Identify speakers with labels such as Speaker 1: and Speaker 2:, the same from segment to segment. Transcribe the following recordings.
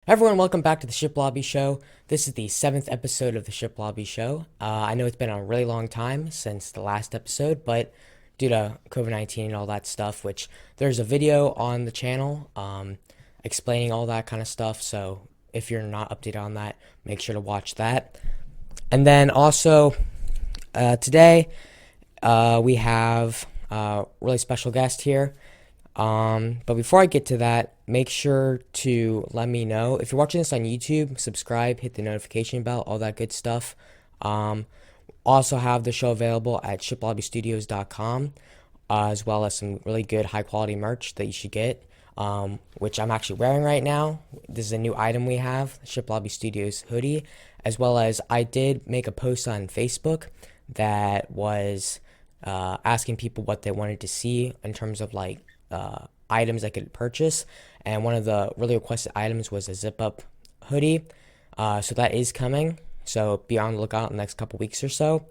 Speaker 1: Hi everyone, welcome back to the Shiplabi Show. This is the seventh episode of the Shiplabi Show. I know it's been a really long time since the last episode, but due to COVID-19 and all that stuff, which there's a video on the channel explaining all that kind of stuff. So if you're not updated on that, make sure to watch that. And then also today we have a really special guest here. But before I get to that, make sure to let me know. If you're watching this on YouTube, subscribe, hit the notification bell, all that good stuff. Also have the show available at shiplabistudios.com, as well as some really good high quality merch that you should get, which I'm actually wearing right now. This is a new item we have, Shiplabi Studios hoodie, as well as I did make a post on Facebook that was asking people what they wanted to see in terms of like items I could purchase, and one of the really requested items was a zip up hoodie. So that is coming, so be on the lookout in the next couple weeks or so.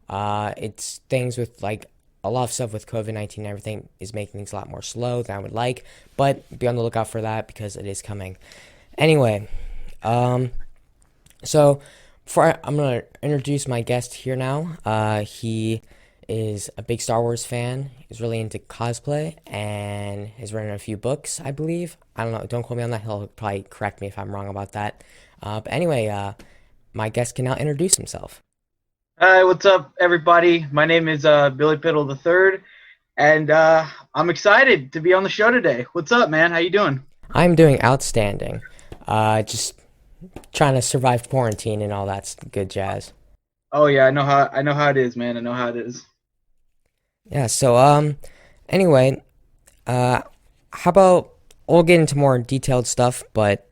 Speaker 1: It's things with like a lot of stuff with COVID-19 and everything is making things a lot more slow than I would like, but be on the lookout for that because it is coming. Anyway, so I'm gonna introduce my guest here now. He is a big Star Wars fan. He's really into cosplay and has written a few books, I believe. I don't know. Don't quote me on that. He'll probably correct me if I'm wrong about that. But anyway, my guest can now introduce himself.
Speaker 2: Hi, what's up, everybody? My name is Billy Pittl the Third, and I'm excited to be on the show today. What's up, man? How you doing?
Speaker 1: I'm doing outstanding. Just trying to survive quarantine and all that good jazz.
Speaker 2: Oh yeah, I know how it is, man. I know how it is.
Speaker 1: Yeah. So anyway, uh, how about we'll get into more detailed stuff, but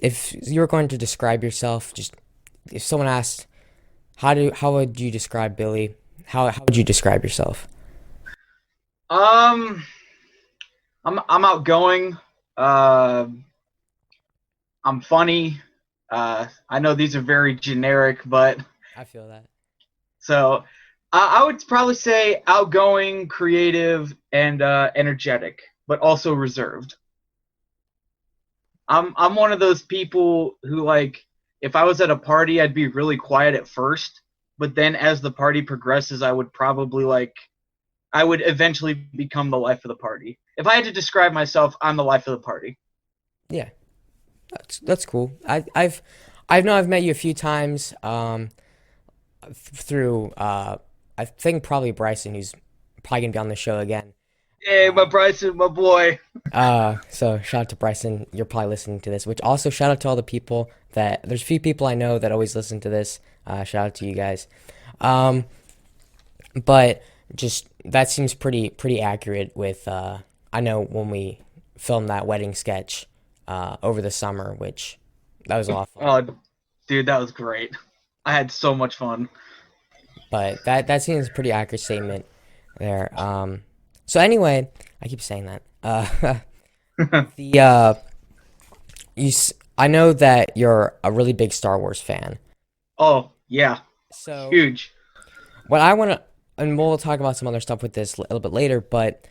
Speaker 1: if you were going to describe yourself, just if someone asked, how would you describe Billy? How would you describe yourself?
Speaker 2: Um, I'm outgoing. Uh, I'm funny. I know these are very generic, but
Speaker 1: I feel that.
Speaker 2: so I would probably say outgoing, creative, and energetic, but also reserved. I'm one of those people who, like, if I was at a party, I'd be really quiet at first, but then as the party progresses, I would eventually become the life of the party. If I had to describe myself, I'm the life of the party.
Speaker 1: Yeah, that's cool. I've met you a few times through I think probably Bryson, who's probably gonna be on the show again.
Speaker 2: Hey, my Bryson, my boy.
Speaker 1: So shout out to Bryson. You're probably listening to this, which also shout out to all the people that there's a few people I know that always listen to this. Shout out to you guys. Um, but just that seems pretty accurate with I know when we filmed that wedding sketch over the summer, which that was a lot of fun.
Speaker 2: Oh, dude, that was great. I had so much fun.
Speaker 1: But that seems a pretty accurate statement there. So anyway, I keep saying that. The I know that you're a really big Star Wars fan.
Speaker 2: Oh, yeah,
Speaker 1: So
Speaker 2: huge.
Speaker 1: what I want to, and we'll talk about some other stuff with this a little bit later, but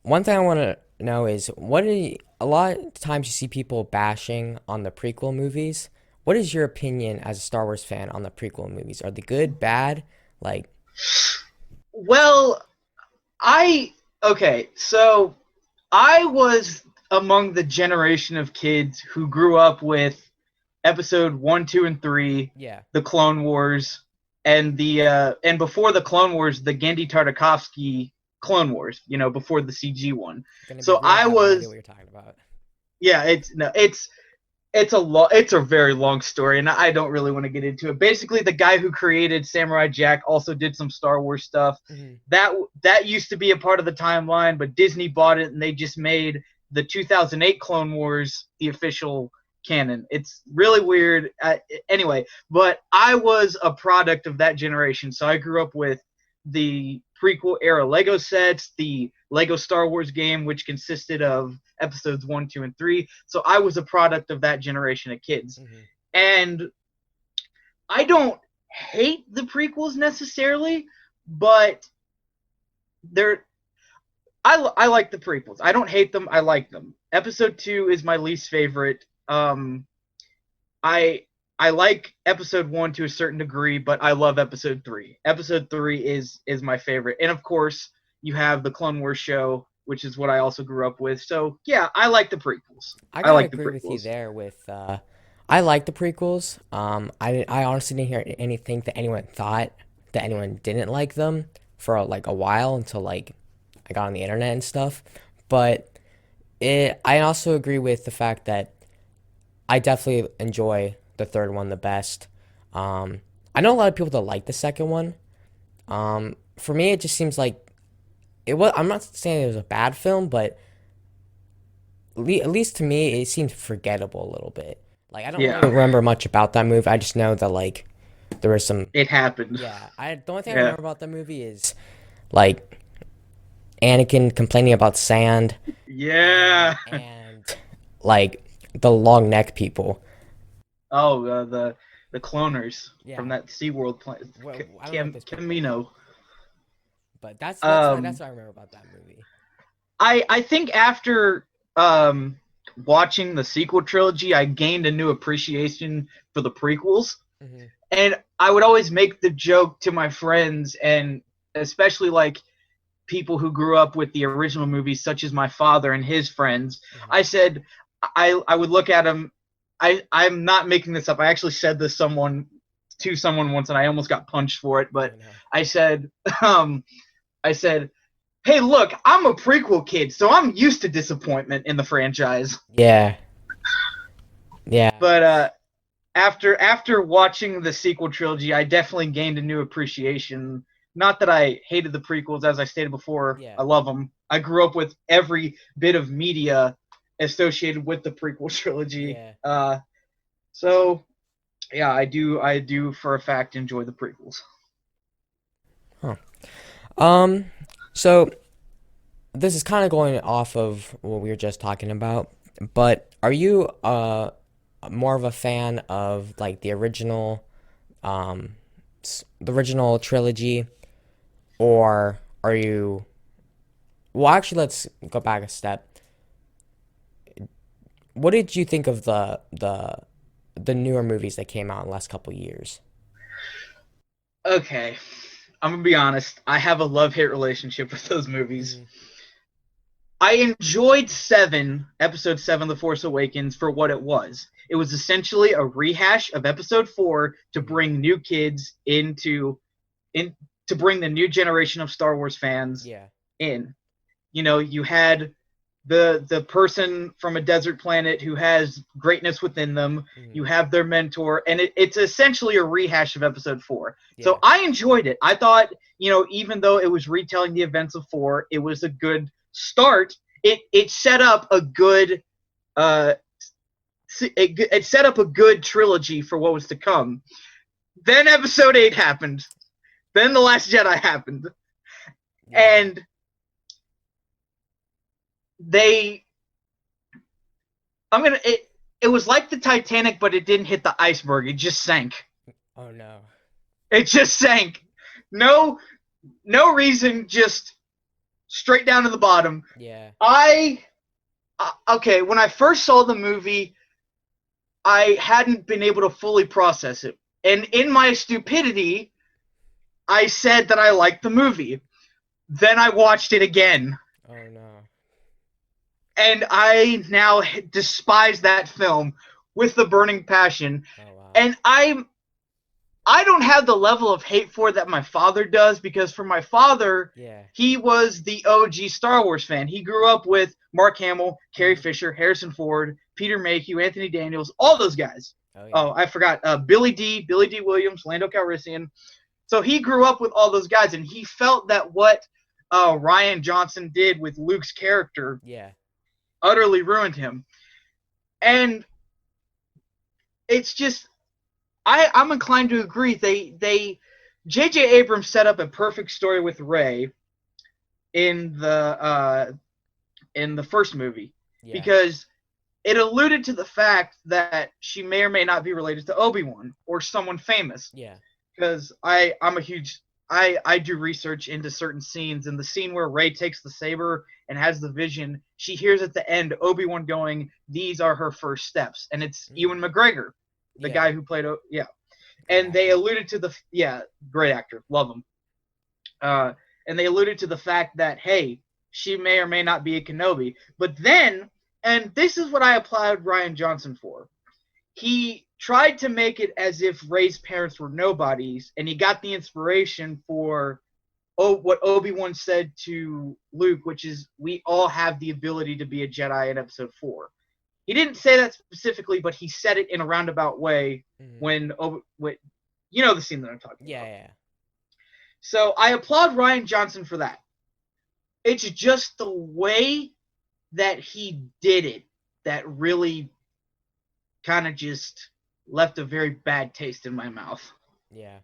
Speaker 1: one thing I want to know is a lot of times you see people bashing on the prequel movies. What is your opinion as a Star Wars fan on the prequel movies? Are they good, bad? Like,
Speaker 2: Well, I okay, so I was among the generation of kids who grew up with episode 1, 2, and 3,
Speaker 1: yeah,
Speaker 2: the Clone Wars, and and before the Clone Wars, the Gendy Tartakovsky Clone Wars, before the CG one.
Speaker 1: gonna be
Speaker 2: So
Speaker 1: real
Speaker 2: I
Speaker 1: have no idea what
Speaker 2: was
Speaker 1: you're talking about.
Speaker 2: yeah, it's no, it's a very long story, and I don't really want to get into it. Basically, the guy who created Samurai Jack also did some Star Wars stuff.
Speaker 1: Hmm.
Speaker 2: That used to be a part of the timeline, but Disney bought it, and they just made the 2008 Clone Wars the official canon. It's really weird. Anyway, but I was a product of that generation, so I grew up with the prequel era Lego sets, the Lego Star Wars game, which consisted of episodes 1, 2, and 3. So I was a product of that generation of kids.
Speaker 1: Hmm.
Speaker 2: And I don't hate the prequels necessarily, but they're I like the prequels. I don't hate them. I like them. Episode 2 is my least favorite. Um, I I like episode 1 to a certain degree, but I love episode 3. Episode 3 is my favorite, and of course you have the Clone Wars show, which is what I also grew up with. So yeah, I like the prequels.
Speaker 1: I
Speaker 2: I
Speaker 1: gotta
Speaker 2: like the
Speaker 1: agree with you
Speaker 2: prequels.
Speaker 1: there. I like the prequels. I honestly didn't hear anything that anyone thought that anyone didn't like them for like a while until like I got on the internet and stuff. But I also agree with the fact that I definitely enjoy the third one the best. I know a lot of people that like the second one. For me, it just seems like it was. I'm not saying it was a bad film, but at least to me, it seemed forgettable a little bit. Like I don't really
Speaker 2: Yeah,
Speaker 1: remember much about that movie. I just know that like there was some.
Speaker 2: it happened.
Speaker 1: Yeah, the only thing I
Speaker 2: Yeah,
Speaker 1: remember about that movie is like Anakin complaining about sand
Speaker 2: yeah.
Speaker 1: and like the long neck people.
Speaker 2: Oh, the cloners from
Speaker 1: Yeah,
Speaker 2: that SeaWorld planet,
Speaker 1: well, I don't know what those people are,
Speaker 2: Camino.
Speaker 1: but that's
Speaker 2: Um,
Speaker 1: what I remember about that movie.
Speaker 2: I think after um watching the sequel trilogy, I gained a new appreciation for the prequels,
Speaker 1: Hmm.
Speaker 2: and I would always make the joke to my friends, and especially like people who grew up with the original movies, such as my father and his friends.
Speaker 1: Hmm.
Speaker 2: I said I would look at them. I'm not making this up. I actually said this someone once, and I almost got punched for it.
Speaker 1: Oh
Speaker 2: But
Speaker 1: no.
Speaker 2: I said um I said, hey, look, I'm a prequel kid, so I'm used to disappointment in the franchise.
Speaker 1: Yeah, yeah,
Speaker 2: But after watching the sequel trilogy, I definitely gained a new appreciation. Not that I hated the prequels, as I stated before.
Speaker 1: yeah,
Speaker 2: I love them. I grew up with every bit of media associated with the prequel trilogy.
Speaker 1: yeah.
Speaker 2: So yeah, I do for a fact enjoy the prequels.
Speaker 1: Huh. Um, so this is kind of going off of what we were just talking about, but are you more of a fan of like um the original trilogy, or are you? Well, actually, let's go back a step. What did you think of the newer movies that came out in the last couple years?
Speaker 2: Okay, I'm gonna be honest. I have a love-hate relationship with those movies.
Speaker 1: Hmm.
Speaker 2: I enjoyed episode 7, The Force Awakens, for what it was. It was essentially a rehash of episode 4 to
Speaker 1: Hmm.
Speaker 2: bring new kids in to bring the new generation of Star Wars fans
Speaker 1: Yeah.
Speaker 2: in. You know, you had the person from a desert planet who has greatness within them.
Speaker 1: Hmm.
Speaker 2: You have their mentor, and it's essentially a rehash of episode 4.
Speaker 1: Yeah.
Speaker 2: So I enjoyed it. I thought, even though it was retelling the events of 4, it was a good start. It set up a good uh it set up a good trilogy for what was to come. Then episode 8 happened. Then The Last Jedi happened.
Speaker 1: Yeah.
Speaker 2: And they I'm gonna it was like the Titanic, but it didn't hit the iceberg. It just sank.
Speaker 1: Oh no.
Speaker 2: It just sank. No no reason, just straight down to the bottom.
Speaker 1: Yeah.
Speaker 2: I okay, when I first saw the movie, I hadn't been able to fully process it. And in my stupidity, I said that I liked the movie. Then I watched it again,
Speaker 1: Oh no.
Speaker 2: and I now despise that film with the burning passion.
Speaker 1: Oh wow.
Speaker 2: And I don't have the level of hate for it that my father does, because for my father,
Speaker 1: Yeah.
Speaker 2: he was the OG Star Wars fan. He grew up with Mark Hamill, Carrie
Speaker 1: Hmm.
Speaker 2: Fisher, Harrison Ford, Peter Mayhew, Anthony Daniels, all those guys.
Speaker 1: Oh yeah.
Speaker 2: Oh, I forgot Billy D. Williams, Lando Calrissian. So he grew up with all those guys, and he felt that what Rian Johnson did with Luke's character
Speaker 1: Yeah.
Speaker 2: utterly ruined him. And it's just I'm inclined to agree. They J.J. Abrams set up a perfect story with Rey in the first movie,
Speaker 1: Yeah.
Speaker 2: because it alluded to the fact that she may or may not be related to Obi-Wan or someone famous.
Speaker 1: Yeah.
Speaker 2: Because I'm a huge I do research into certain scenes, and the scene where Rey takes the saber and has the vision, she hears at the end Obi-Wan going, "These are her first steps," and it's Ewan McGregor, the
Speaker 1: Yeah,
Speaker 2: guy who played
Speaker 1: great
Speaker 2: and they
Speaker 1: actor.
Speaker 2: alluded to great actor, love him. Uh, and they alluded to the fact that, hey, she may or may not be a Kenobi. But then, and this is what I applaud Rian Johnson for, he tried to make it as if Rey's parents were nobodies, and he got the inspiration for what Obi-Wan said to Luke, which is, we all have the ability to be a Jedi in Episode 4. He didn't say that specifically, but he said it in a roundabout way
Speaker 1: Hmm.
Speaker 2: when you know the scene that I'm talking
Speaker 1: Yeah,
Speaker 2: about.
Speaker 1: yeah,
Speaker 2: So I applaud Rian Johnson for that. It's just the way that he did it that really kind of just left a very bad taste in my mouth.
Speaker 1: yeah.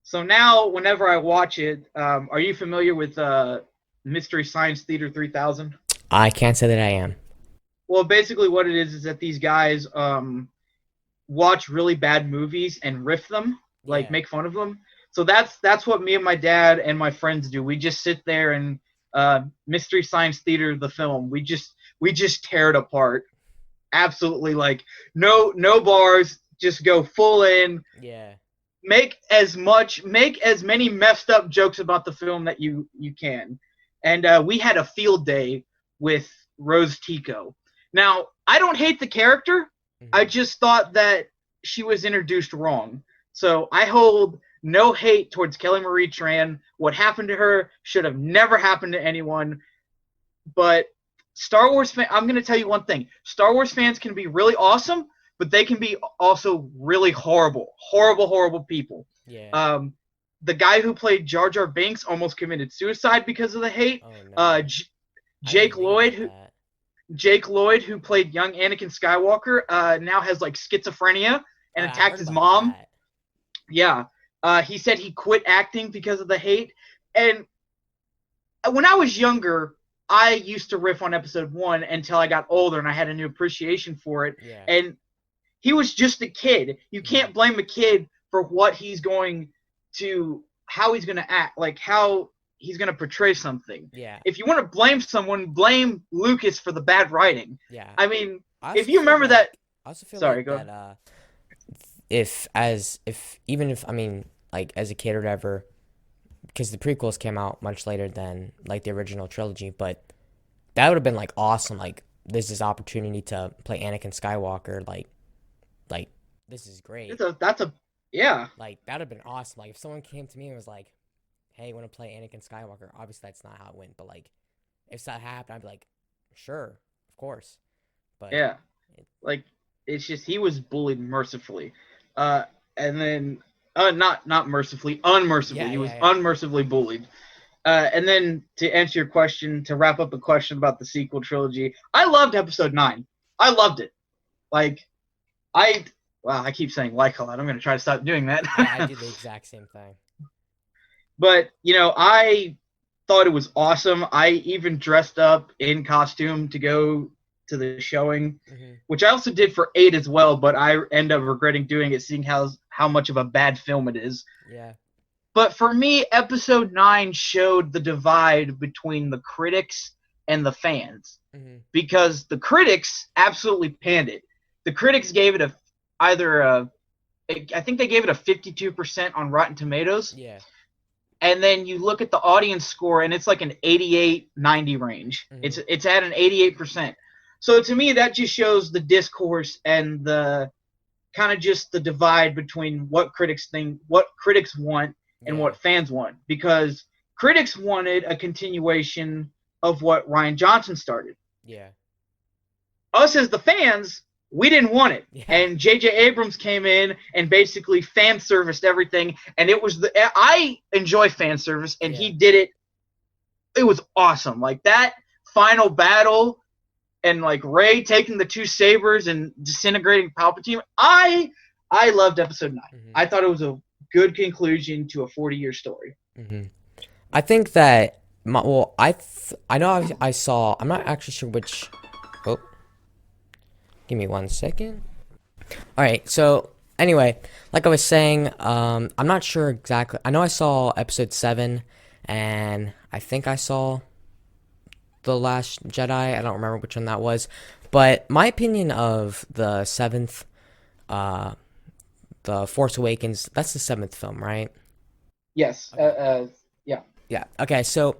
Speaker 2: So now, whenever I watch it, are you familiar with Mystery Science Theater 3000?
Speaker 1: I can't say that I am.
Speaker 2: Well, basically, what it is that these guys watch really bad movies and riff them, like
Speaker 1: Yeah.
Speaker 2: make fun of them. So that's what me and my dad and my friends do. We just sit there and Mystery Science Theater the film. We just tear it apart. Absolutely, like no bars. Just go full in.
Speaker 1: Yeah.
Speaker 2: Make as many messed up jokes about the film that you can. And we had a field day with Rose Tico. Now, I don't hate the character. I
Speaker 1: Hmm.
Speaker 2: just thought that she was introduced wrong. So I hold no hate towards Kelly Marie Tran. What happened to her should have never happened to anyone. But I'm going to tell you one thing. Star Wars fans can be really awesome, but they can be also really horrible, horrible, horrible people.
Speaker 1: Yeah.
Speaker 2: Um, the guy who played Jar Jar Binks almost committed suicide because of the hate.
Speaker 1: Oh
Speaker 2: Uh,
Speaker 1: no.
Speaker 2: J-
Speaker 1: I didn't
Speaker 2: Jake
Speaker 1: even think
Speaker 2: Lloyd,
Speaker 1: about
Speaker 2: who
Speaker 1: that.
Speaker 2: Jake Lloyd, who played young Anakin Skywalker, now has like schizophrenia
Speaker 1: Oh,
Speaker 2: and
Speaker 1: I
Speaker 2: attacked
Speaker 1: heard
Speaker 2: his
Speaker 1: about
Speaker 2: mom.
Speaker 1: that.
Speaker 2: Yeah, he said he quit acting because of the hate. And when I was younger, I used to riff on Episode One until I got older and I had a new appreciation for it.
Speaker 1: Yeah.
Speaker 2: And he was just a kid. You
Speaker 1: Hmm.
Speaker 2: can't blame a kid for what how he's going to act, like how he's going to portray something.
Speaker 1: Yeah.
Speaker 2: If you want to blame someone, blame Lucas for the bad writing.
Speaker 1: Yeah.
Speaker 2: I mean,
Speaker 1: I
Speaker 2: if
Speaker 1: also
Speaker 2: you
Speaker 1: feel
Speaker 2: remember that,
Speaker 1: like I also feel
Speaker 2: sorry,
Speaker 1: like
Speaker 2: go.
Speaker 1: that if even if I mean like as a kid or whatever, because the prequels came out much later than like the original trilogy, but that would have been like awesome. Like there's this opportunity to play Anakin Skywalker. Like this is great.
Speaker 2: That's a yeah.
Speaker 1: Like that would have been awesome. Like if someone came to me and was like, "Hey, you want to play Anakin Skywalker?" Obviously that's not how it went, but like if that happened, I'd be like, "Sure, of course." But
Speaker 2: Yeah.
Speaker 1: it,
Speaker 2: Like, it's just he was bullied mercifully, uh, and then not mercifully, unmercifully.
Speaker 1: yeah,
Speaker 2: He was
Speaker 1: yeah, yeah.
Speaker 2: unmercifully bullied. And then to answer your question, to wrap up the question about the sequel trilogy, I loved Episode 9. I loved it. Like, I wow, I keep saying like a lot. I'm gonna try to stop doing that.
Speaker 1: I do the exact same thing.
Speaker 2: But I thought it was awesome. I even dressed up in costume to go to the showing,
Speaker 1: Hmm.
Speaker 2: which I also did for 8 as well. But I end up regretting doing it, seeing how much of a bad film it is.
Speaker 1: Yeah.
Speaker 2: But for me, Episode 9 showed the divide between the critics and the fans,
Speaker 1: Hmm.
Speaker 2: because the critics absolutely panned it. The critics gave it I think they gave it a 52% on Rotten Tomatoes,
Speaker 1: Yeah.
Speaker 2: and then you look at the audience score and it's like an 88-90 range.
Speaker 1: Hmm.
Speaker 2: It's at an 88%. So to me that just shows the discourse and the kind of just the divide between what critics think, what critics want, and
Speaker 1: Yeah.
Speaker 2: what fans want, because critics wanted a continuation of what Rian Johnson started.
Speaker 1: Yeah.
Speaker 2: Us as the fans, we didn't want it.
Speaker 1: Yeah.
Speaker 2: And J.J. Abrams came in and basically fan serviced everything, and I enjoy fan service, and
Speaker 1: Yeah.
Speaker 2: he did it. It was awesome. Like that final battle, and like Rey taking the two sabers and disintegrating Palpatine. I loved Episode 9.
Speaker 1: Hmm.
Speaker 2: I thought it was a good conclusion to a 40-year story.
Speaker 1: Hmm. I think that well, I know I saw. I'm not actually sure which. Oh, give me 1 second. All right. So Anyway, like I was saying, I'm not sure exactly. I know I saw episode 7, and I think I saw The Last Jedi. I don't remember which one that was. But my opinion of the seventh, uh, The Force Awakens, that's the seventh film, right?
Speaker 2: Yes.
Speaker 1: Okay.
Speaker 2: Yeah.
Speaker 1: Yeah. Okay. So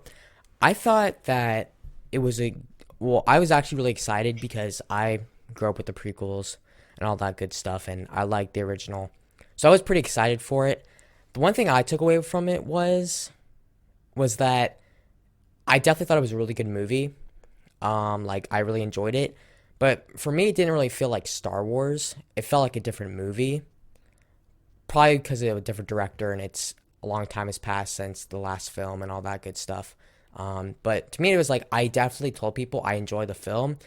Speaker 1: I thought that it was a well, I was actually really excited because I grew up with the prequels and all that good stuff, and I liked the original. So I was pretty excited for it. The one thing I took away from it was that I definitely thought it was a really good movie. Like I really enjoyed it, but for me, it didn't really feel like Star Wars. It felt like a different movie, probably because of a different director, and it's a long time has passed since the last film and all that good stuff. But to me, it was like I definitely told people I enjoy the film.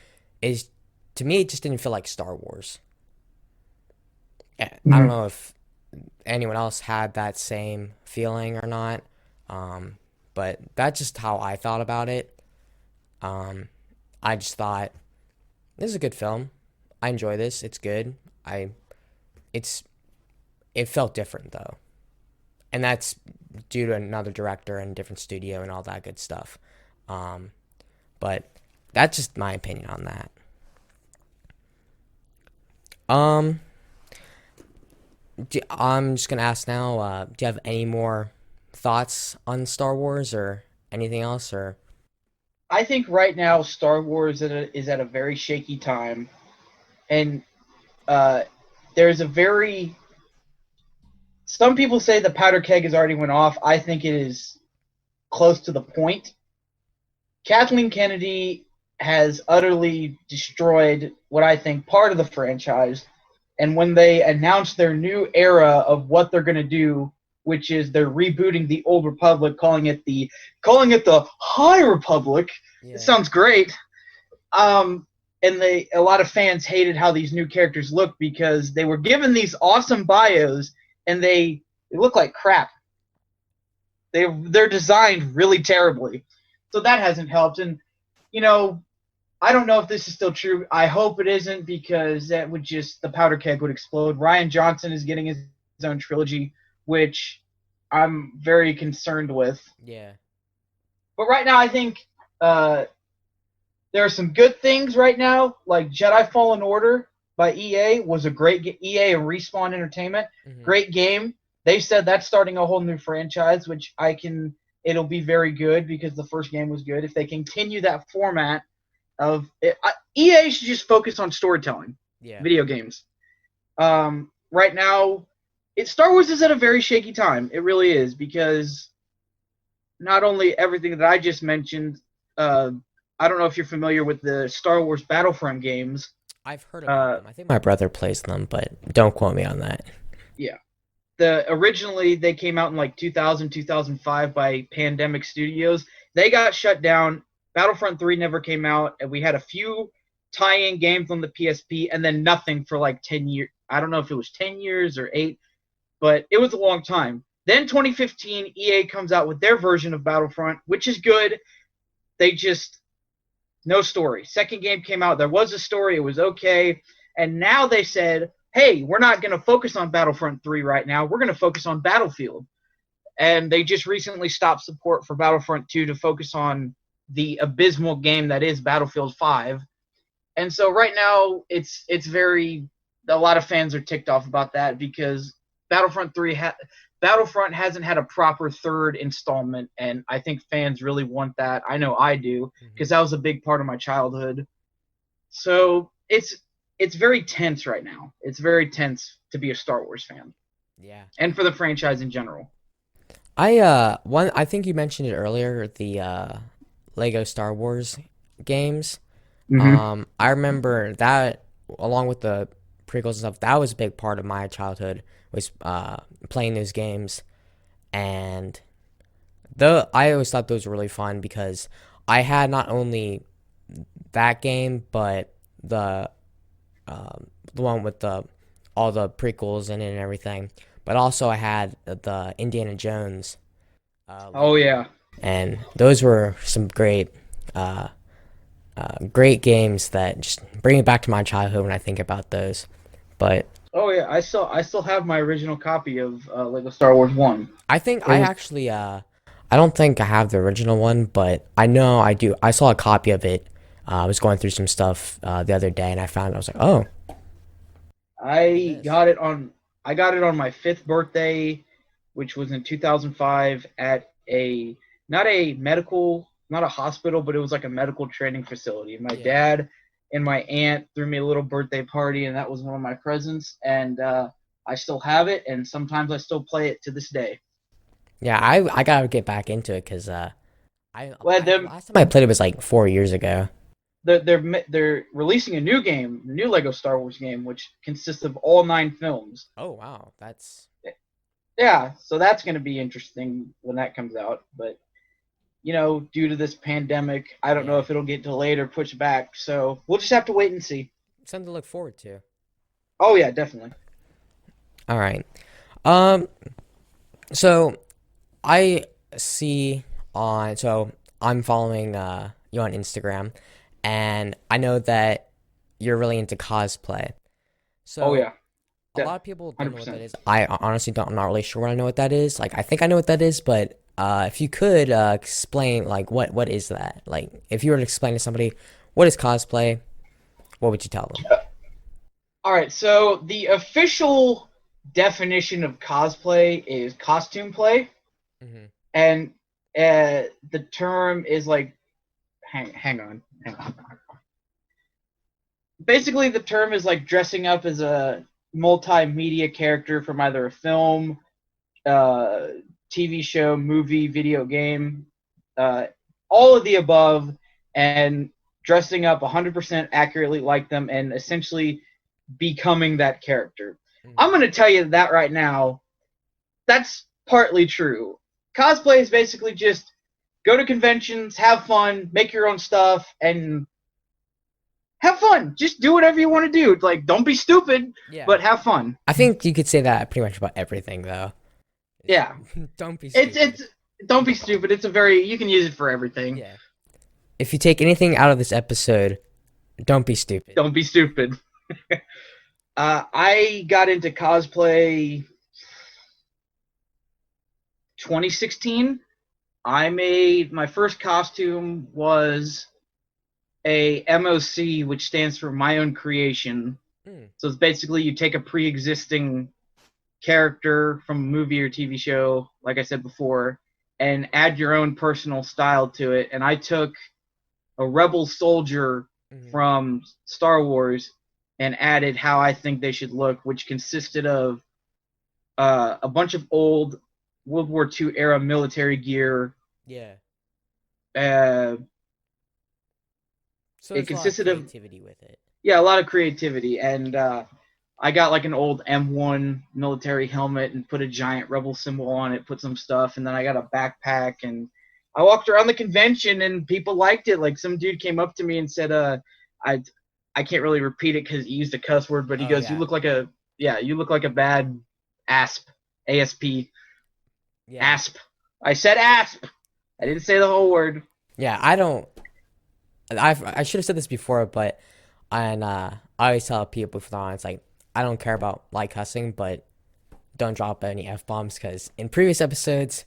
Speaker 1: Is To me, it just didn't feel like Star Wars. I don't
Speaker 2: Mhm.
Speaker 1: know if anyone else had that same feeling or not, um, but that's just how I thought about it. Um, I just thought this is a good film. I enjoy this. It's good. It's it felt different though, and that's due to another director and different studio and all that good stuff. Um, but that's just my opinion on that. Um, I'm just gonna ask now. Do you have any more thoughts on Star Wars or anything else? Or
Speaker 2: I think right now Star Wars is at a very shaky time, and uh, there's a very some people say the powder keg has already went off. I think it is close to the point. Kathleen Kennedy has utterly destroyed what I think part of the franchise. And when they announced their new era of what they're going to do, which is they're rebooting the Old Republic, calling it the High Republic. It
Speaker 1: yeah,
Speaker 2: sounds great. And a lot of fans hated how these new characters look because they were given these awesome bios and they look like crap. They're designed really terribly, so that hasn't helped. And you know, I don't know if this is still true. I hope it isn't because that would just the powder keg would explode. Rian Johnson is getting his own trilogy, which I'm very concerned with.
Speaker 1: yeah,
Speaker 2: But right now, I think uh, there are some good things right now, like Jedi Fallen Order by EA was a great EA and Respawn Entertainment,
Speaker 1: hmm,
Speaker 2: great game. They said that's starting a whole new franchise, which I can. It'll be very good because the first game was good. If they continue that format of EA should just focus on storytelling,
Speaker 1: yeah,
Speaker 2: video games. Right now, Star Wars is at a very shaky time. It really is because not only everything that I just mentioned. Uh, I don't know if you're familiar with the Star Wars Battlefront games.
Speaker 1: I've heard about
Speaker 2: Uh,
Speaker 1: them. I think my brother plays them, but don't quote me on that.
Speaker 2: yeah, originally they came out in like 2000, 2005 by Pandemic Studios. They got shut down. Battlefront 3 never came out, and we had a few tie-in games on the PSP, and then nothing for like 10 years. I don't know if it was 10 years or 8, but it was a long time. Then 2015, EA comes out with their version of Battlefront, which is good. They just no story. Second game came out, there was a story, it was okay. And now they said, hey, we're not going to focus on Battlefront 3 right now. We're going to focus on Battlefield. And they just recently stopped support for Battlefront 2 to focus on the abysmal game that is Battlefield 5. And so right now it's very a lot of fans are ticked off about that because Battlefront hasn't had a proper third installment, and I think fans really want that. I know I do because
Speaker 1: Hmm.
Speaker 2: that was a big part of my childhood. So it's very tense right now. It's very tense to be a Star Wars fan
Speaker 1: Yeah.
Speaker 2: and for the franchise in general.
Speaker 1: I think you mentioned it earlier, the Lego Star Wars games.
Speaker 2: Mm-hmm.
Speaker 1: I remember that along with the prequels and stuff, that was a big part of my childhood was playing those games. And I always thought those were really fun because I had not only that game but the the one with the all the prequels in it and everything. But also I had the Indiana Jones
Speaker 2: Oh
Speaker 1: Lego,
Speaker 2: yeah.
Speaker 1: and those were some uh, great games that just bring it back to my childhood when I think about those. But
Speaker 2: Oh yeah, I still have my original copy of Lego Star Wars One.
Speaker 1: I think
Speaker 2: It
Speaker 1: I
Speaker 2: was
Speaker 1: actually I don't think I have the original one, but I know I do. I saw a copy of it. I was going through some stuff the other day, and I found it. I was like, oh, look at
Speaker 2: I
Speaker 1: this.
Speaker 2: got it on I got it on my fifth birthday, which was in 2005 at a not a medical, not a hospital, but it was like a medical training facility. My
Speaker 1: Yeah.
Speaker 2: dad and my aunt threw me a little birthday party, and that was one of my presents. And I still have it, and sometimes I still play it to this day.
Speaker 1: Yeah, I gotta get back into it because
Speaker 2: Well,
Speaker 1: I last time I played it was like 4 years ago.
Speaker 2: they're releasing a new game, a new Lego Star Wars game, which consists of all 9 films.
Speaker 1: Oh wow, that's
Speaker 2: Yeah, so that's going to be interesting when that comes out. But due to this pandemic, I don't know
Speaker 1: yeah,
Speaker 2: if it'll get delayed or pushed back. So we'll just have to wait and see.
Speaker 1: something to look forward to.
Speaker 2: Oh yeah, definitely.
Speaker 1: All right. Um. So I see on so I'm following you on Instagram, and I know that you're really into cosplay.
Speaker 2: Oh
Speaker 1: So
Speaker 2: yeah,
Speaker 1: a lot of people don't know what that
Speaker 2: 100%.
Speaker 1: is. I honestly don't. I'm not really sure what I know what that is. Like I think I know what that is, but if you could explain like what is that? Like if you were to explain to somebody what is cosplay, what would you tell them?
Speaker 2: All right, so the official definition of cosplay is costume play,
Speaker 1: Hmm.
Speaker 2: and the term is like, hang on. Basically, the term is like dressing up as a multimedia character from either a film, uh, TV show, movie, video game, uh, all of the above, and dressing up 100% accurately like them and essentially becoming that character. I'm
Speaker 1: Hmm.
Speaker 2: going to tell you that right now. That's partly true. Cosplay is basically just go to conventions, have fun, make your own stuff, and have fun. Just do whatever you want to do. Like, don't be stupid,
Speaker 1: Yeah,
Speaker 2: but have fun.
Speaker 1: I think you could say that pretty much about everything, though. It's,
Speaker 2: Yeah,
Speaker 1: don't be
Speaker 2: it's
Speaker 1: stupid.
Speaker 2: it's. Don't be stupid. It's a very you can use it for everything.
Speaker 1: Yeah. If you take anything out of this episode, don't be stupid.
Speaker 2: Don't be stupid. I got into cosplay 2016. I made my first costume was a MOC, which stands for my own creation.
Speaker 1: Hmm.
Speaker 2: So it's basically you take a pre-existing character from a movie or TV show, like I said before, and add your own personal style to it. And I took a rebel soldier
Speaker 1: Hmm.
Speaker 2: from Star Wars and added how I think they should look, which consisted of a bunch of old World War II era military gear.
Speaker 1: Yeah.
Speaker 2: Uh,
Speaker 1: So
Speaker 2: it
Speaker 1: there's a lot of
Speaker 2: consisted of
Speaker 1: creativity with it.
Speaker 2: a lot of creativity, and I got like an old M1 military helmet and put a giant rebel symbol on it, put some stuff, and then I got a backpack, and I walked around the convention and people liked it. Like some dude came up to me and said, I I can't really repeat it because he used a cuss word, but he
Speaker 1: Oh
Speaker 2: goes, "You
Speaker 1: yeah.
Speaker 2: look like a you look like a bad asp, ASP,
Speaker 1: Yeah.
Speaker 2: asp." I said asp. I didn't say the whole word.
Speaker 1: Yeah, I don't I should have said this before, but and I always tell people from now on, it's like I don't care about like cussing, but don't drop any F bombs because in previous episodes,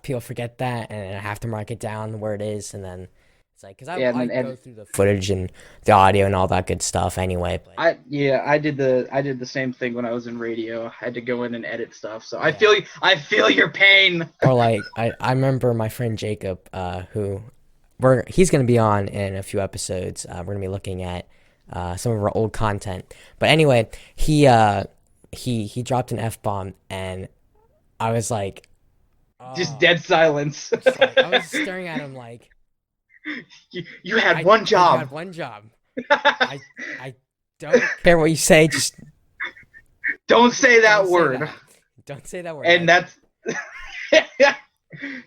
Speaker 1: people forget that and I have to mark it down where it is, and then it's like because
Speaker 2: Yeah, and
Speaker 1: I
Speaker 2: then
Speaker 1: go through the footage and the audio and all that good stuff anyway, but
Speaker 2: I did the same thing when I was in radio. I had to go in and edit stuff. So
Speaker 1: yeah.
Speaker 2: I feel your pain.
Speaker 1: Or like I remember my friend Jacob, who he's gonna be on in a few episodes. We're gonna be looking at some of our old content. But anyway, he dropped an F bomb and I was like,
Speaker 2: Just
Speaker 1: oh,
Speaker 2: dead silence.
Speaker 1: just like I was staring at him like
Speaker 2: You had one
Speaker 1: you
Speaker 2: job.
Speaker 1: had one job. I I don't care what you say. Just
Speaker 2: Don't say
Speaker 1: don't
Speaker 2: that
Speaker 1: say
Speaker 2: word.
Speaker 1: that. Don't say that word.
Speaker 2: And that's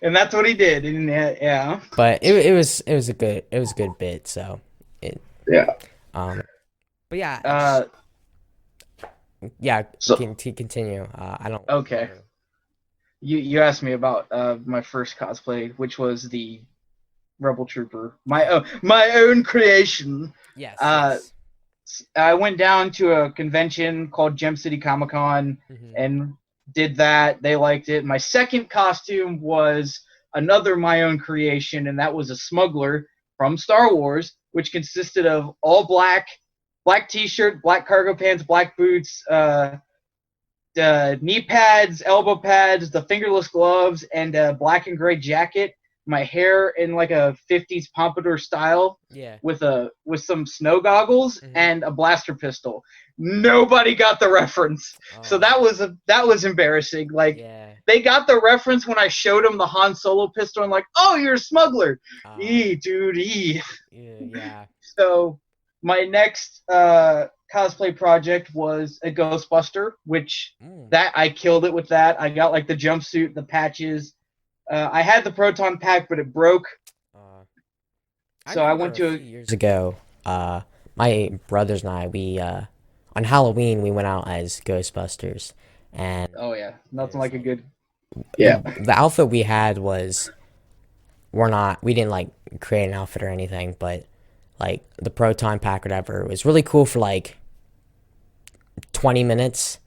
Speaker 2: and that's what he did. And yeah.
Speaker 1: But it was a good bit. So it
Speaker 2: Yeah.
Speaker 1: um. But yeah,
Speaker 2: Uh
Speaker 1: yeah.
Speaker 2: so
Speaker 1: To continue. I don't
Speaker 2: okay.
Speaker 1: remember.
Speaker 2: You asked me about my first cosplay, which was the Rebel Trooper.
Speaker 1: Oh
Speaker 2: My own creation.
Speaker 1: yes,
Speaker 2: Uh
Speaker 1: yes.
Speaker 2: I went down to a convention called Gem City Comic Con
Speaker 1: Hmm.
Speaker 2: and did that. They liked it. My second costume was another my own creation, and that was a smuggler from Star Wars, which consisted of all black T-shirt, black cargo pants, black boots, the knee pads, elbow pads, the fingerless gloves, and a black and gray jacket. My hair in like a 50s pompadour style
Speaker 1: Yeah.
Speaker 2: with some snow goggles
Speaker 1: Hmm.
Speaker 2: and a blaster pistol. Nobody got the reference. So
Speaker 1: Oh,
Speaker 2: that was embarrassing. Like
Speaker 1: yeah.
Speaker 2: they got the reference when I showed them the Han Solo pistol and like, "Oh, you're a smuggler."
Speaker 1: Uh,
Speaker 2: Dude,
Speaker 1: yeah.
Speaker 2: So my next cosplay project was a Ghostbuster, which
Speaker 1: Mm.
Speaker 2: that I killed it with that. I got like the jumpsuit, the patches. I had the proton pack, but it broke.
Speaker 1: Uh, I
Speaker 2: So I
Speaker 1: remember
Speaker 2: went
Speaker 1: a
Speaker 2: to
Speaker 1: few years ago, my brothers and I, we on Halloween we went out as Ghostbusters, and
Speaker 2: oh yeah,
Speaker 1: it
Speaker 2: nothing
Speaker 1: was
Speaker 2: like a
Speaker 1: like
Speaker 2: good yeah.
Speaker 1: the outfit we had was we didn't like create an outfit or anything, but like the proton pack or whatever was really cool for like 20 minutes,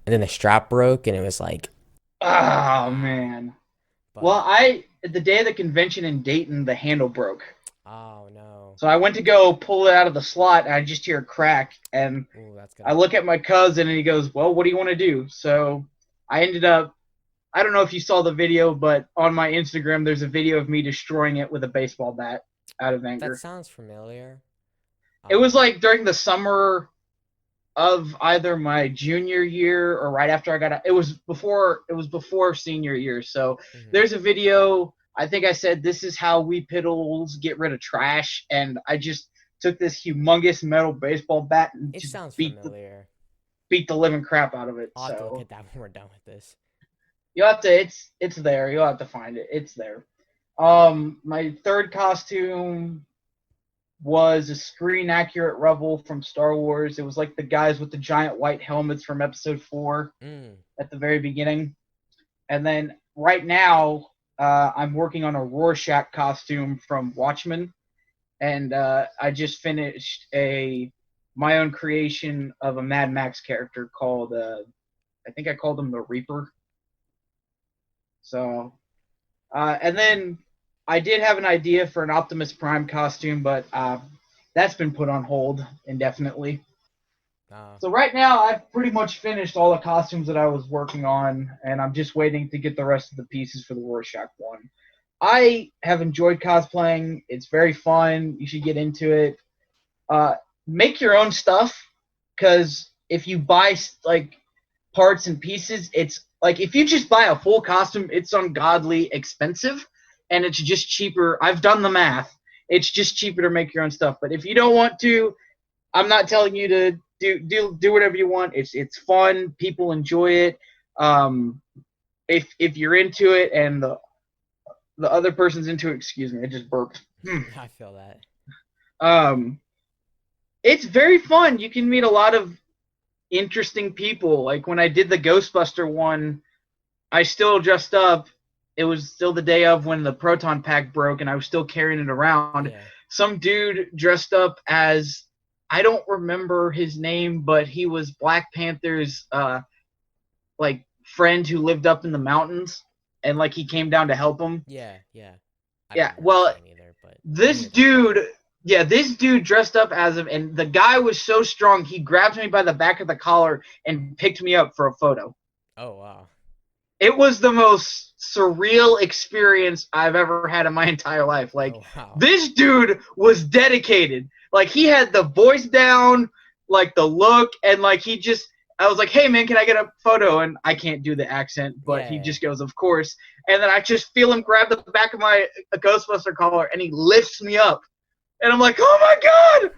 Speaker 1: and then the strap broke, and it was like,
Speaker 2: Oh
Speaker 1: ah,
Speaker 2: man. Well,
Speaker 1: but
Speaker 2: I at the day of the convention in Dayton, the handle broke.
Speaker 1: oh no,
Speaker 2: So I went to go pull it out of the slot, and I just hear a crack, and
Speaker 1: ooh, that's
Speaker 2: I
Speaker 1: gonna
Speaker 2: look
Speaker 1: hurt.
Speaker 2: at my cousin, and he goes, "Well, what do you want to do?" So I ended up. I don't know if you saw the video, but on my Instagram, there's a video of me destroying it with a baseball bat out of
Speaker 1: That
Speaker 2: anger.
Speaker 1: sounds familiar.
Speaker 2: It was
Speaker 1: Um,
Speaker 2: like during the summer of either my junior year or right after I got out. It was before senior year. So
Speaker 1: mhm.
Speaker 2: there's a video. I think I said this is how we Pittles get rid of trash, and I just took this humongous metal baseball bat and
Speaker 1: It
Speaker 2: just
Speaker 1: sounds familiar.
Speaker 2: beat the living crap out of it.
Speaker 1: I'll have to look
Speaker 2: So
Speaker 1: at that when we're done with this.
Speaker 2: you'll have to it's there. You'll have to find it. It's there. My third costume was a screen accurate Rebel from Star Wars. It was like the guys with the giant white helmets from Episode 4
Speaker 1: Mm.
Speaker 2: at the very beginning. And then right now, I'm working on a Rorschach costume from Watchmen, and I just finished a my own creation of a Mad Max character called I think I called him the Reaper. So and then I did have an idea for an Optimus Prime costume, but that's been put on hold indefinitely.
Speaker 1: Uh,
Speaker 2: So right now, I've pretty much finished all the costumes that I was working on, and I'm just waiting to get the rest of the pieces for the Rorschach one. I have enjoyed cosplaying. It's very fun. You should get into it. Uh, make your own stuff, because if you buy like parts and pieces, it's like if you just buy a full costume, it's ungodly expensive, and it's just cheaper. I've done the math. It's just cheaper to make your own stuff. But if you don't want to, I'm not telling you to do whatever you want. It's fun. People enjoy it. Um, if you're into it and the other person's into it, excuse me, I just burped.
Speaker 1: I feel that.
Speaker 2: Um, it's very fun. You can meet a lot of interesting people. Like when I did the Ghostbuster one, I still dressed up. It was still the day of when the proton pack broke, and I was still carrying it around.
Speaker 1: Yeah.
Speaker 2: Some dude dressed up as I don't remember his name, but he was Black Panther's like friend who lived up in the mountains, and like he came down to help him.
Speaker 1: Yeah. Yeah. I don't
Speaker 2: Yeah,
Speaker 1: remember his
Speaker 2: well,
Speaker 1: name either, but I know
Speaker 2: this
Speaker 1: you're talking about.
Speaker 2: dude, yeah, this dude dressed up as him, and the guy was so strong, he grabbed me by the back of the collar and picked me up for a photo.
Speaker 1: Oh wow.
Speaker 2: It was the most surreal experience I've ever had in my entire life. Like,
Speaker 1: Oh wow.
Speaker 2: this dude was dedicated. Like, he had the voice down, like the look, and like he just I was like, "Hey man, can I get a photo?" And I can't do the accent, but he
Speaker 1: Yeah.
Speaker 2: just goes, "Of course." And then I just feel him grab the back of my Ghostbuster collar, and he lifts me up, and I'm like, "Oh my god!"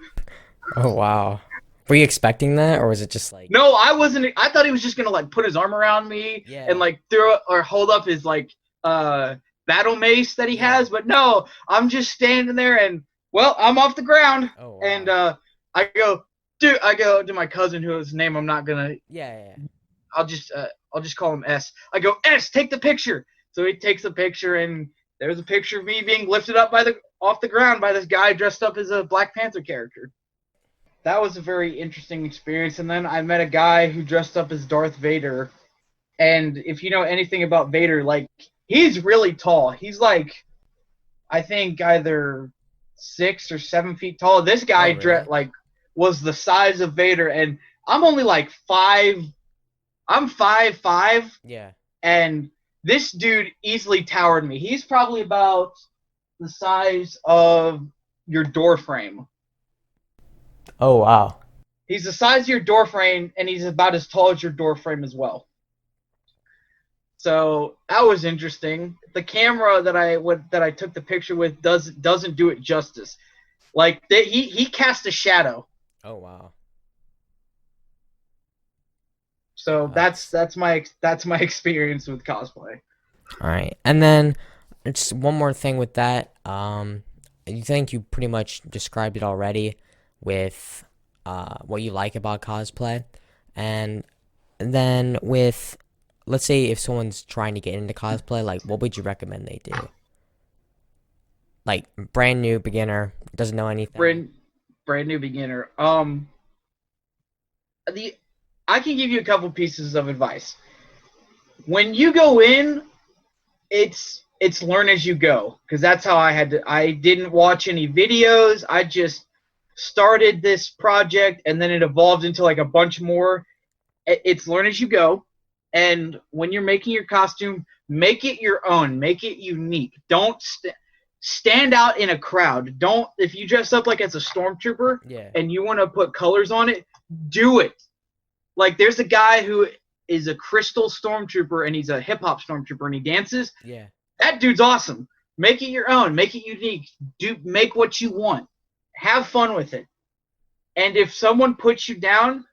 Speaker 1: Oh wow. Were you expecting that, or was it just like,
Speaker 2: No, I wasn't. I thought he was just gonna like put his arm around me and
Speaker 1: yeah,
Speaker 2: like throw or hold up his like battle mace that he
Speaker 1: yeah.
Speaker 2: has, but no, I'm just standing there and well, I'm off the ground,
Speaker 1: Oh
Speaker 2: and
Speaker 1: wow.
Speaker 2: I go, dude, I go to my cousin whose name I'm not gonna.
Speaker 1: Yeah. Yeah.
Speaker 2: I'll just call him S. I go, S, take the picture. So he takes the picture, and there's a picture of me being lifted up by the off the ground by this guy dressed up as a Black Panther character. that was a very interesting experience. And then I met a guy who dressed up as Darth Vader. And if you know anything about Vader, like he's really tall. He's like I think either 6 or 7 feet tall. This
Speaker 1: Oh,
Speaker 2: guy
Speaker 1: really?
Speaker 2: was the size of Vader, and I'm only like 5. I'm 5'5",
Speaker 1: Yeah.
Speaker 2: and this dude easily towered me. He's probably about the size of your door frame.
Speaker 1: Oh, wow.
Speaker 2: He's the size of your door frame, and he's about as tall as your door frame as well. So that was interesting. The camera that I took the picture with doesn't do it justice. Like he cast a shadow.
Speaker 1: Oh, wow.
Speaker 2: So
Speaker 1: That's
Speaker 2: that's my experience with cosplay.
Speaker 1: all right. And then just one more thing with that. You think you pretty much described it already with what you like about cosplay, and then with, let's say if someone's trying to get into cosplay, like what would you recommend they do? Like brand new beginner, doesn't know anything.
Speaker 2: Brand new beginner. The I can give you a couple pieces of advice. When you go in, it's learn as you go because that's how I had to. I didn't watch any videos. I just started this project and then it evolved into like a bunch more. It's learn as you go, and when you're making your costume, make it your own, make it unique. Don't stand out in a crowd. Don't if you dress up like as a stormtrooper
Speaker 1: Yeah.
Speaker 2: and you want to put colors on it, do it. Like there's a guy who is a crystal stormtrooper and he's a hip hop stormtrooper and he dances.
Speaker 1: Yeah.
Speaker 2: That dude's awesome. Make it your own. Make it unique. Make what you want. Have fun with it. And if someone puts you down,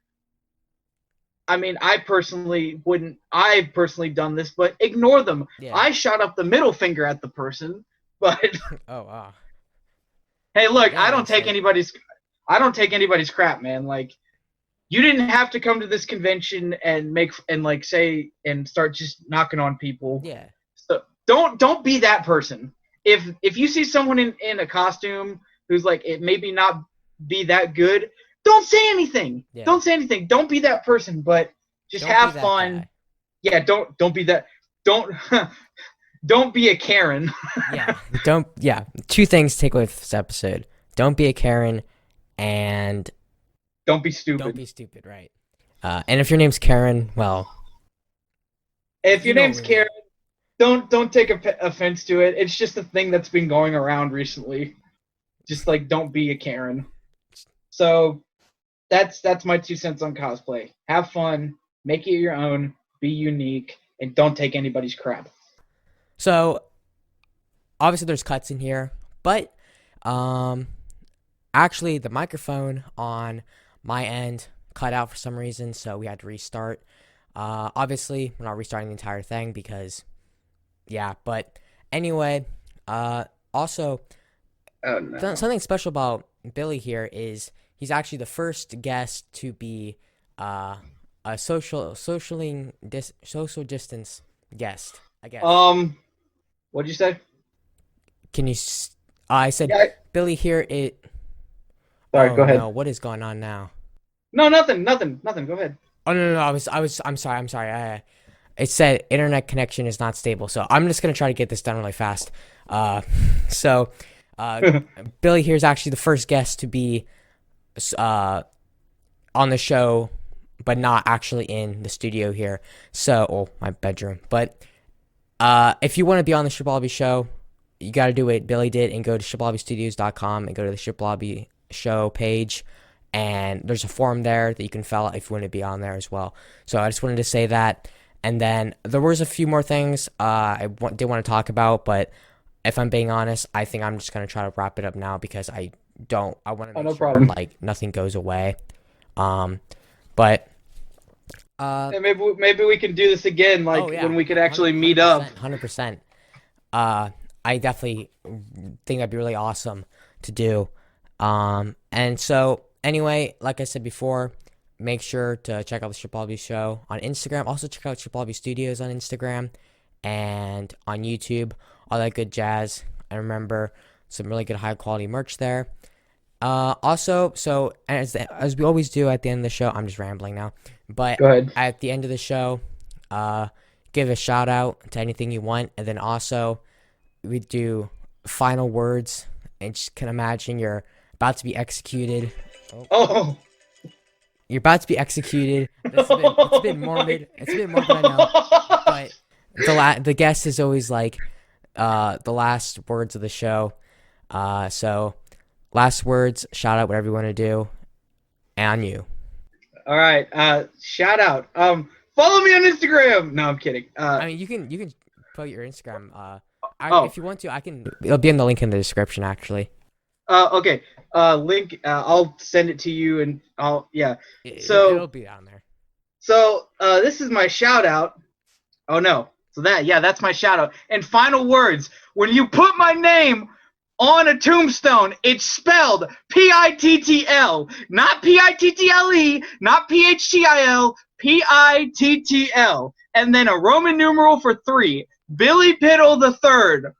Speaker 2: I mean, I personally wouldn't. I've personally done this, but ignore them.
Speaker 1: Yeah.
Speaker 2: I shot up the middle finger at the person, but
Speaker 1: Oh, wow.
Speaker 2: hey, look,
Speaker 1: Yeah, I mean, so
Speaker 2: I don't take anybody's crap, man. Like, you didn't have to come to this convention and like say and start just knocking on people.
Speaker 1: yeah.
Speaker 2: So don't be that person. If you see someone in a costume who's like it maybe not be that good, don't say anything.
Speaker 1: Yeah.
Speaker 2: Don't say anything. Don't be that person, but just
Speaker 1: Don't be
Speaker 2: have
Speaker 1: that
Speaker 2: fun.
Speaker 1: guy.
Speaker 2: Yeah, don't be that. Don't don't be a Karen.
Speaker 1: Yeah. Don't, yeah. Two things to take away from this episode. Don't be a Karen and
Speaker 2: Don't be
Speaker 1: don't
Speaker 2: stupid.
Speaker 1: be stupid, right? And if your name's Karen, well,
Speaker 2: If
Speaker 1: you
Speaker 2: your
Speaker 1: know
Speaker 2: name's
Speaker 1: what we mean.
Speaker 2: Karen, don't take offense to it. It's just a thing that's been going around recently. Just like don't be a Karen. So that's my 2 cents on cosplay. Have fun, make it your own, be unique, and don't take anybody's crap.
Speaker 1: So obviously there's cuts in here, but um, actually the microphone on my end cut out for some reason, so we had to restart. Obviously we're not restarting the entire thing because, yeah. But anyway, also
Speaker 2: Oh no.
Speaker 1: something special about Billy here is he's actually the first guest to be uh, a social distance guest, I guess.
Speaker 2: What'd you say?
Speaker 1: Can you? I said
Speaker 2: Yeah.
Speaker 1: Billy here. It.
Speaker 2: Sorry.
Speaker 1: Oh
Speaker 2: Go ahead.
Speaker 1: no! What is going on now?
Speaker 2: No, nothing. Go ahead.
Speaker 1: Oh no, no, no! I was. I'm sorry. I'm sorry. It said internet connection is not stable, so I'm just gonna try to get this done really fast. Uh, so, uh, Billy here is actually the first guest to be on the show, but not actually in the studio here. So, oh, my bedroom. But if you want to be on the Shiplabi Show, you got to do what Billy did and go to shiplabistudios.com and go to the Shiplabi Show page. And there's a form there that you can fill out if you want to be on there as well. So I just wanted to say that. And then there was a few more things did want to talk about, but if I'm being honest, I think I'm just going to try to wrap it up now because I want to
Speaker 2: Oh,
Speaker 1: make
Speaker 2: no
Speaker 1: sure
Speaker 2: problem.
Speaker 1: like nothing goes away. But
Speaker 2: And maybe we can do this again, like
Speaker 1: oh yeah,
Speaker 2: when we could actually meet up.
Speaker 1: 100%. I definitely think that'd be really awesome to do. And so anyway, like I said before, make sure to check out the Shiplabi Show on Instagram. Also check out Shiplabi Studios on Instagram and on YouTube, all that good jazz. And remember, some really good high quality merch there. Also, so as we always do at the end of the show, I'm just rambling now, but
Speaker 2: Go ahead.
Speaker 1: at the end of the show, uh, give a shout out to anything you want, and then also we do final words, and just can imagine you're about to be executed. Oh,
Speaker 2: Oh.
Speaker 1: you're about to be executed. It's a bit morbid. It's a bit morbid, I know, but the guest is always like the last words of the show. So last words, shout out, whatever you want to do, and you.
Speaker 2: All right. Shout out. Follow me on Instagram. No, I'm kidding.
Speaker 1: I mean, you can put your Instagram.
Speaker 2: Oh.
Speaker 1: If you want to, I can. It'll be in the link in the description, actually.
Speaker 2: Okay. Link. I'll send it to you, and yeah.
Speaker 1: It'll be on there.
Speaker 2: So this is my shout out. Oh no. So that's my shout out. And final words. When you put my name on a tombstone, it's spelled Pittl, not Pittle, not Phtil, Pittl, and then a Roman numeral for 3. Billy Pittl III.